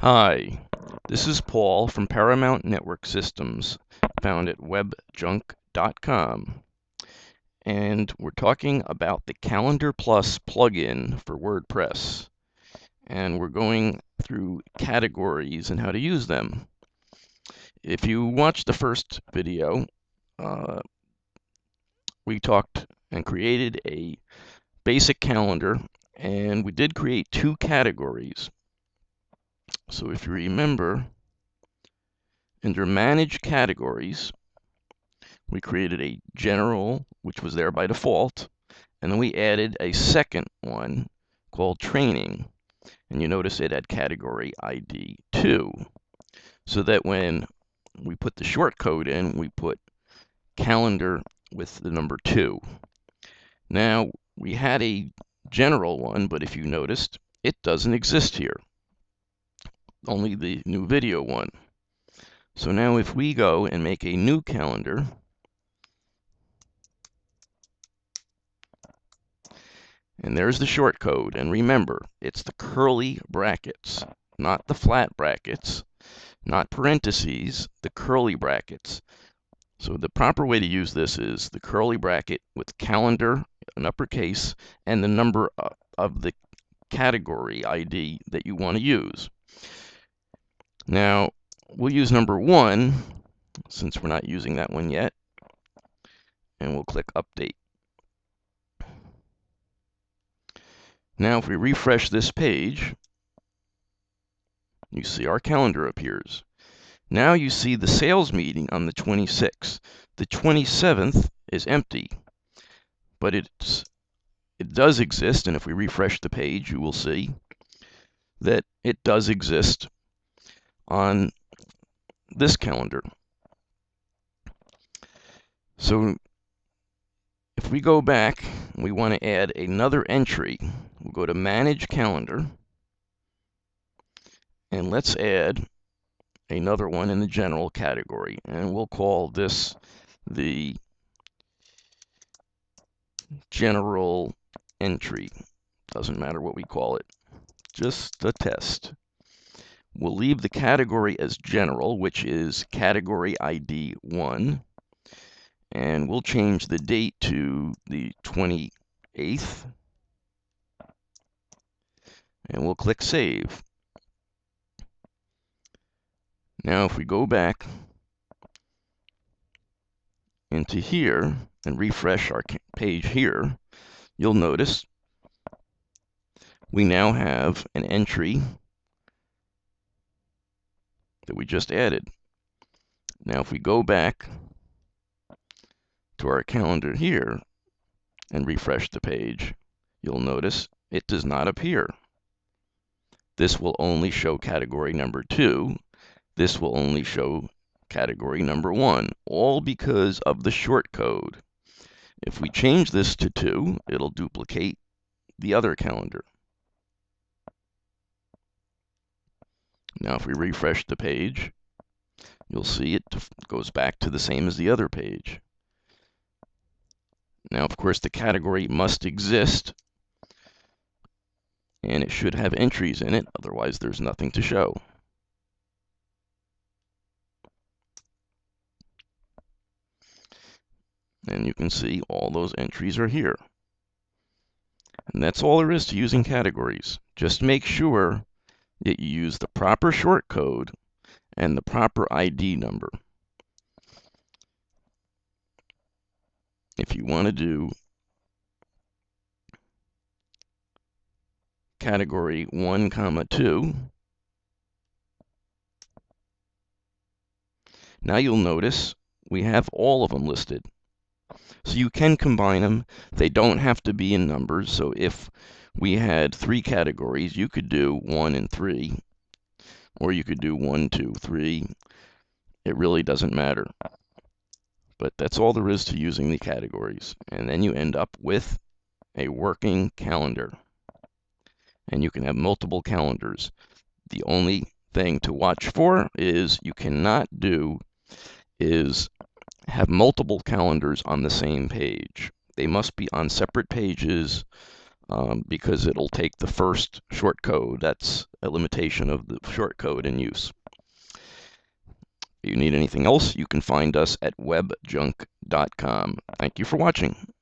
Hi, this is Paul from Paramount Network Systems, found at webjunk.com. And we're talking about the Calendar Plus plugin for WordPress. And we're going through categories and how to use them. If you watched the first video, we talked and created a basic calendar, and we did create two categories. So if you remember, under Manage Categories, we created a general, which was there by default, and then we added a second one called Training. And you notice it had category ID 2, so that when we put the short code in, we put calendar with the number 2. Now, we had a general one, but if you noticed, it doesn't exist here. Only the new video one. So now if we go and make a new calendar, and there's the short code, and remember, it's the curly brackets, not the flat brackets, not parentheses, the curly brackets. So the proper way to use this is the curly bracket with calendar, in uppercase, and the number of the category ID that you want to use. Now, we'll use number 1, since we're not using that one yet, and we'll click Update. Now, if we refresh this page, you see our calendar appears. Now you see the sales meeting on the 26th. The 27th is empty, but it does exist, and if we refresh the page, you will see that it does exist on this calendar. So if we go back and we want to add another entry, we'll go to Manage Calendar, and let's add another one in the general category, and we'll call this the general entry. Doesn't matter what we call it, just a test. We'll leave the category as general, which is category ID 1, and we'll change the date to the 28th, and we'll click Save. Now if we go back into here and refresh our page here, you'll notice we now have an entry that we just added. Now if we go back to our calendar here and refresh the page, you'll notice it does not appear. This will only show category number 2. This will only show category number 1, all because of the short code. If we change this to 2, it'll duplicate the other calendar. Now if we refresh the page, you'll see it goes back to the same as the other page. Now, of course, the category must exist, and it should have entries in it, otherwise there's nothing to show. And you can see all those entries are here. And that's all there is to using categories. Just make sure that you use the proper short code and the proper ID number. If you want to do category 1, 2, now you'll notice we have all of them listed. So you can combine them. They don't have to be in numbers. So if we had 3 categories, you could do 1 and 3, or you could do 1, 2, 3. It really doesn't matter. But that's all there is to using the categories. And then you end up with a working calendar. And you can have multiple calendars. The only thing to watch for is you cannot do is have multiple calendars on the same page. They must be on separate pages because it'll take the first short code. That's a limitation of the short code in use. If you need anything else, you can find us at webjunk.com. Thank you for watching.